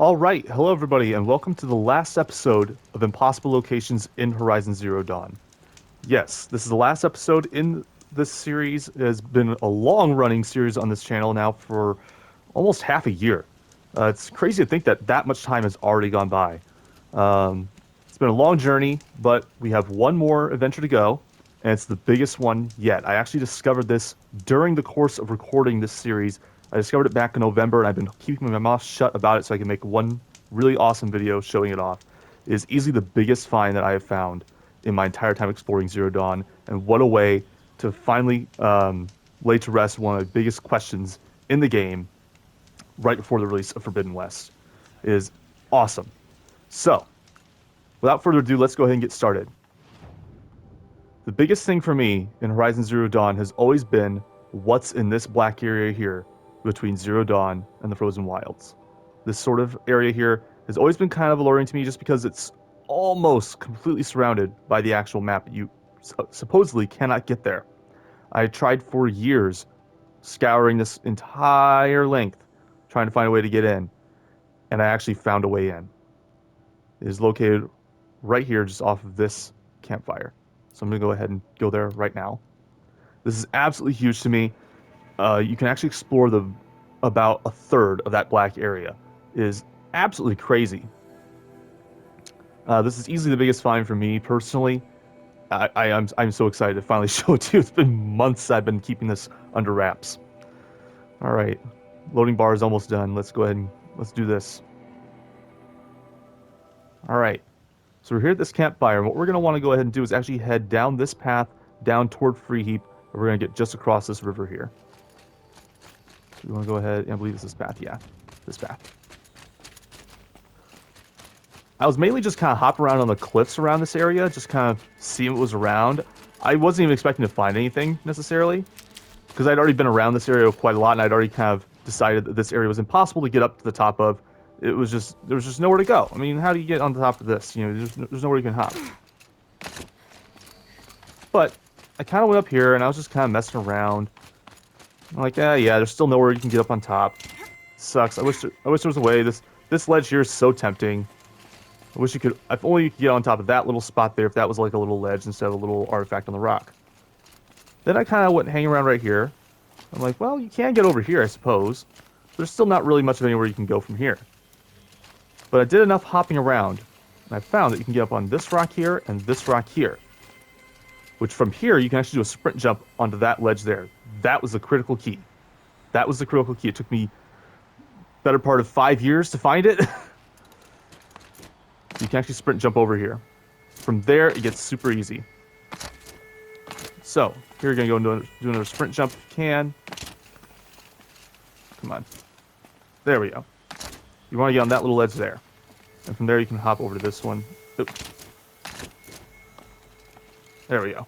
All right, hello everybody, and welcome to the last episode of Impossible Locations in Horizon Zero Dawn. Yes, this is the last episode in this series. It has been a long-running series on this channel now for almost half a year. It's crazy to think that that much time has already gone by. Um, it's been a long journey, but we have one more adventure to go, and it's the biggest one yet. I actually discovered this during the course of recording this series. I discovered it back in November, and I've been keeping my mouth shut about it so I can make one really awesome video showing it off. It is easily the biggest find that I have found in my entire time exploring Zero Dawn, and what a way to finally lay to rest one of the biggest questions in the game right before the release of Forbidden West. It is awesome. So, without further ado, let's go ahead and get started. The biggest thing for me in Horizon Zero Dawn has always been what's in this black area here between Zero Dawn and the Frozen Wilds. This sort of area here has always been kind of alluring to me just because it's almost completely surrounded by the actual map. You supposedly cannot get there. I tried for years scouring this entire length trying to find a way to get in, and I actually found a way in. It is located right here just off of this campfire. So I'm going to go ahead and go there right now. This is absolutely huge to me. You can actually explore about a third of that black area. It is absolutely crazy. This is easily the biggest find for me personally. I'm so excited to finally show it to you. It's been months I've been keeping this under wraps. All right, loading bar is almost done. Let's go ahead and let's do this. All right, so we're here at this campfire. And what we're going to want to go ahead and do is actually head down this path down toward Free Heap. And we're going to get just across this river here. So we want to go ahead, and I believe it's this path. Yeah, this path. I was mainly just kind of hopping around on the cliffs around this area, just kind of seeing what was around. I wasn't even expecting to find anything necessarily, because I'd already been around this area quite a lot, and I'd already kind of decided that this area was impossible to get up to the top of. There was just nowhere to go. I mean, how do you get on the top of this? You know, there's nowhere you can hop. But I kind of went up here, and I was just kind of messing around. I'm like, yeah, there's still nowhere you can get up on top. Sucks. I wish there was a way. This ledge here is so tempting. I wish you could. If only you could get on top of that little spot there. If that was like a little ledge instead of a little artifact on the rock. Then I kind of went hanging around right here. I'm like, well, you can get over here, I suppose. There's still not really much of anywhere you can go from here. But I did enough hopping around, and I found that you can get up on this rock here and this rock here. Which from here, you can actually do a sprint jump onto that ledge there. That was the critical key. That was the critical key. It took me better part of 5 years to find it. You can actually sprint jump over here. From there, it gets super easy. So, here you're going to go and do another sprint jump if you can. Come on. There we go. You want to get on that little ledge there. And from there, you can hop over to this one. Oop. There we go.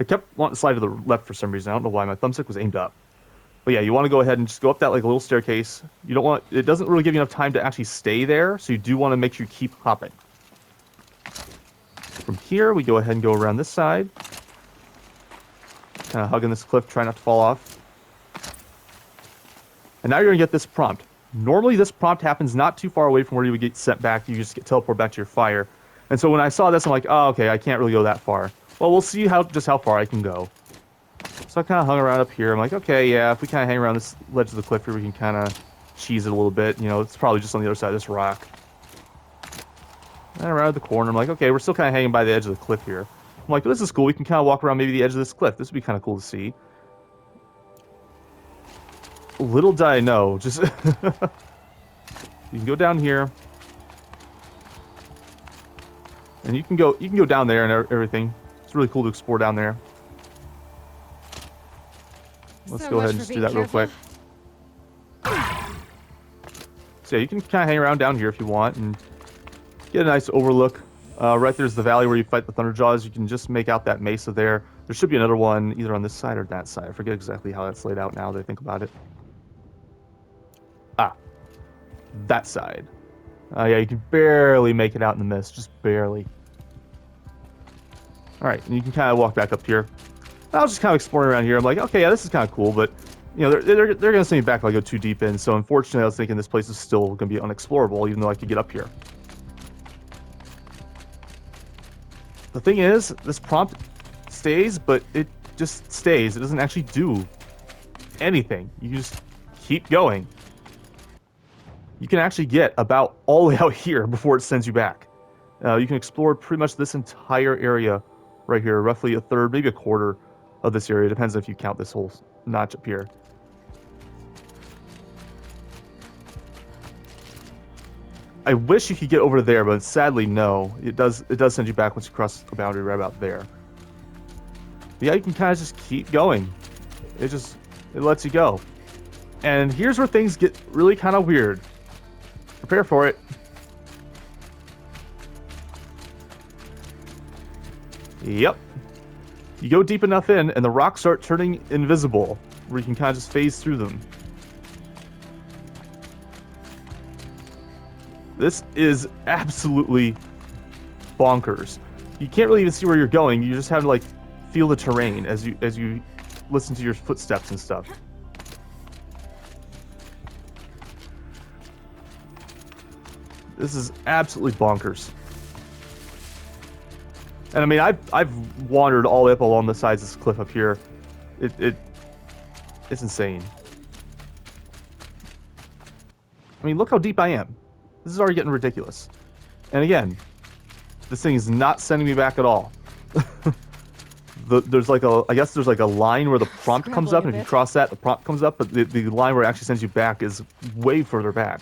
I kept wanting to slide to the left for some reason. I don't know why. My thumbstick was aimed up. But yeah, you want to go ahead and just go up that like a little staircase. You don't want. It doesn't really give you enough time to actually stay there, so you do want to make sure you keep hopping. From here, we go ahead and go around this side. Kind of hugging this cliff, try not to fall off. And now you're going to get this prompt. Normally, this prompt happens not too far away from where you would get sent back. You just get teleported back to your fire. And so when I saw this, I'm like, oh, okay, I can't really go that far. Well, we'll see just how far I can go. So I kind of hung around up here. I'm like, okay, yeah, if we kind of hang around this ledge of the cliff here, we can kind of cheese it a little bit. You know, it's probably just on the other side of this rock. And around the corner, I'm like, okay, we're still kind of hanging by the edge of the cliff here. I'm like, this is cool. We can kind of walk around maybe the edge of this cliff. This would be kind of cool to see. Little did I know, just... You can go down here. And you can go down there and everything. It's really cool to explore down there. Let's go ahead and just do that real quick. So yeah, you can kind of hang around down here if you want and get a nice overlook. Right there's the valley where you fight the Thunderjaws. You can just make out that mesa there. There should be another one either on this side or that side. I forget exactly how that's laid out now that I think about it. Ah, that side. Yeah, you can barely make it out in the mist, just barely. All right, and you can kind of walk back up here. I was just kind of exploring around here. I'm like, okay, yeah, this is kind of cool, but you know, they're going to send me back if I go too deep in. So unfortunately, I was thinking this place is still going to be unexplorable, even though I could get up here. The thing is, this prompt stays, but it just stays. It doesn't actually do anything. You just keep going. You can actually get about all the way out here before it sends you back. You can explore pretty much this entire area right here, roughly a third, maybe a quarter of this area. Depends if you count this whole notch up here. I wish you could get over there, but sadly, no. It does send you back once you cross the boundary right about there. But yeah, you can kind of just keep going. It lets you go. And here's where things get really kind of weird. Prepare for it. Yep. You go deep enough in, and the rocks start turning invisible, where you can kind of just phase through them. This is absolutely bonkers. You can't really even see where you're going. You just have to like feel the terrain as you listen to your footsteps and stuff. This is absolutely bonkers. And I mean, I've wandered all the way up along the sides of this cliff up here. It's insane. I mean, look how deep I am. This is already getting ridiculous. And again, this thing is not sending me back at all. There's like I guess there's like a line where the prompt comes up, and if you cross that, the prompt comes up, but the line where it actually sends you back is way further back.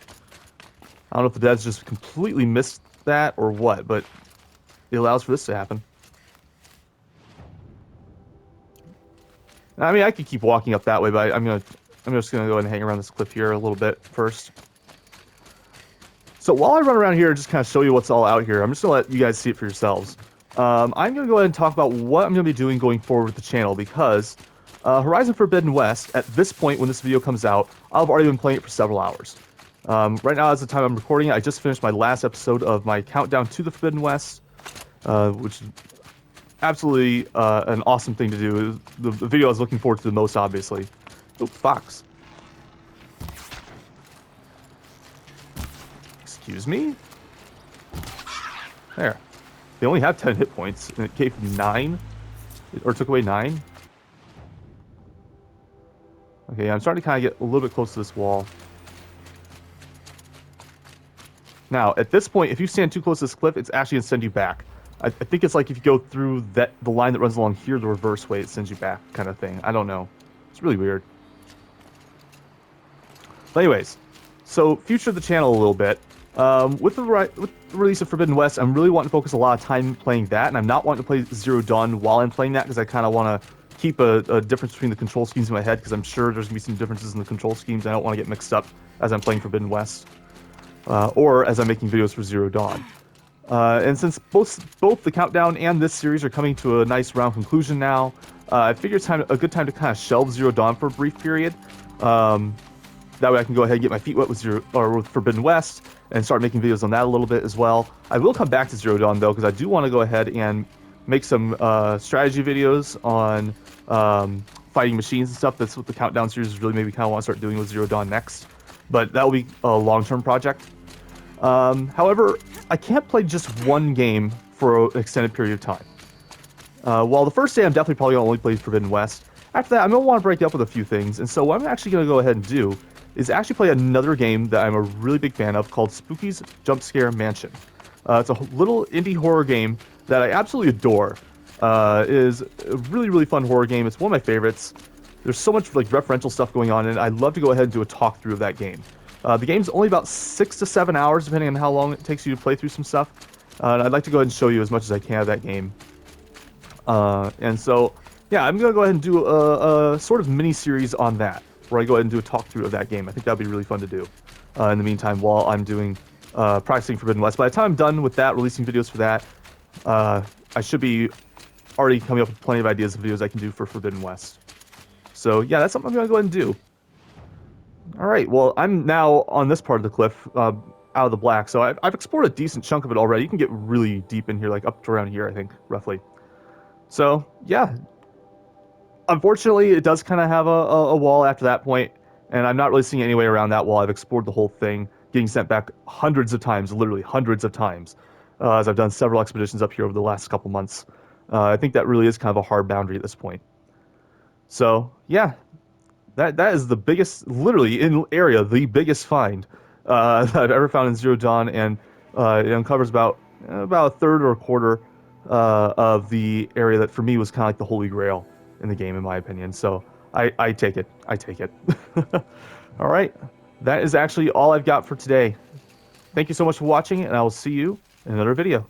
I don't know if the devs just completely missed that or what, but it allows for this to happen. I mean, I could keep walking up that way, but I'm just gonna go ahead and hang around this cliff here a little bit first. So while I run around here and just kind of show you what's all out here, I'm just gonna let you guys see it for yourselves. I'm gonna go ahead and talk about what I'm gonna be doing going forward with the channel, because Horizon Forbidden West, at this point when this video comes out, I've already been playing it for several hours. Right now, as the time I'm recording it, I just finished my last episode of my countdown to the Forbidden West, which is absolutely an awesome thing to do. The video I was looking forward to the most, obviously. Oh, fox. Excuse me? There. They only have 10 hit points, and it gave 9? Or took away 9? Okay, I'm starting to kind of get a little bit close to this wall. Now, at this point, if you stand too close to this cliff, it's actually going to send you back. I think it's like if you go through the line that runs along here the reverse way, it sends you back kind of thing. I don't know. It's really weird. But anyways, so future of the channel a little bit. With the release of Forbidden West, I'm really wanting to focus a lot of time playing that, and I'm not wanting to play Zero Dawn while I'm playing that, because I kind of want to keep a difference between the control schemes in my head, because I'm sure there's going to be some differences in the control schemes. I don't want to get mixed up as I'm playing Forbidden West, or as I'm making videos for Zero Dawn. And since both the countdown and this series are coming to a nice round conclusion now, I figure it's a good time to kind of shelve Zero Dawn for a brief period. That way I can go ahead and get my feet wet with with Forbidden West and start making videos on that a little bit as well. I will come back to Zero Dawn though, because I do want to go ahead and make some strategy videos on fighting machines and stuff. That's what the countdown series is really maybe kind of want to start doing with Zero Dawn next. But that will be a long-term project. However, I can't play just one game for an extended period of time. While the first day I'm definitely probably going to only play Forbidden West, after that I'm going to want to break it up with a few things. And so what I'm actually going to go ahead and do is actually play another game that I'm a really big fan of called Spooky's Jump Scare Mansion. It's a little indie horror game that I absolutely adore. It is a really, really fun horror game. It's one of my favorites. There's so much like referential stuff going on, and I'd love to go ahead and do a talk through of that game. The game's only about 6 to 7 hours, depending on how long it takes you to play through some stuff. And I'd like to go ahead and show you as much as I can of that game. And so, yeah, I'm going to go ahead and do a sort of mini-series on that, where I go ahead and do a talk through of that game. I think that would be really fun to do in the meantime while I'm doing practicing Forbidden West. By the time I'm done with that, releasing videos for that, I should be already coming up with plenty of ideas of videos I can do for Forbidden West. So, yeah, that's something I'm going to go ahead and do. All right, well, I'm now on this part of the cliff, out of the black, so I've explored a decent chunk of it already. You can get really deep in here, like up to around here, I think, roughly. So, yeah. Unfortunately, it does kind of have a wall after that point, and I'm not really seeing any way around that wall. I've explored the whole thing, getting sent back hundreds of times, literally hundreds of times, as I've done several expeditions up here over the last couple months. I think that really is kind of a hard boundary at this point. So yeah, that is the biggest, literally in area, the biggest find that I've ever found in Zero Dawn, and it uncovers about a third or a quarter of the area that for me was kind of like the holy grail in the game, in my opinion. So I take it. I take it. All right, that is actually all I've got for today. Thank you so much for watching, and I will see you in another video.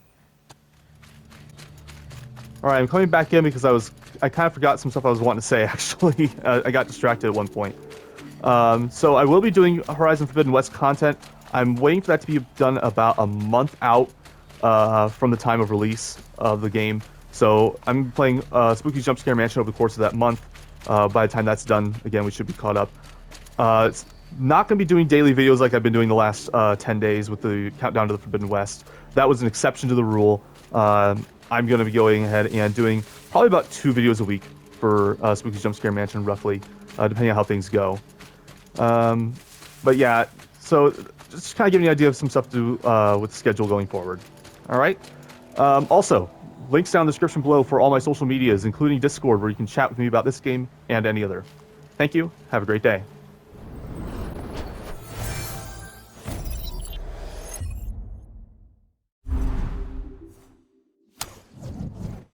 All right, I'm coming back in because I kind of forgot some stuff I was wanting to say, actually. I got distracted at one point. So I will be doing Horizon Forbidden West content. I'm waiting for that to be done about a month out from the time of release of the game. So I'm playing Spooky Jump Scare Mansion over the course of that month. By the time that's done, again, we should be caught up. It's not going to be doing daily videos like I've been doing the last 10 days with the Countdown to the Forbidden West. That was an exception to the rule. I'm going to be going ahead and doing probably about 2 videos a week for Spooky Jump Scare Mansion, roughly, depending on how things go. But yeah, so just kind of giving you an idea of some stuff to do with the schedule going forward. All right. Also, links down in the description below for all my social medias, including Discord, where you can chat with me about this game and any other. Thank you. Have a great day.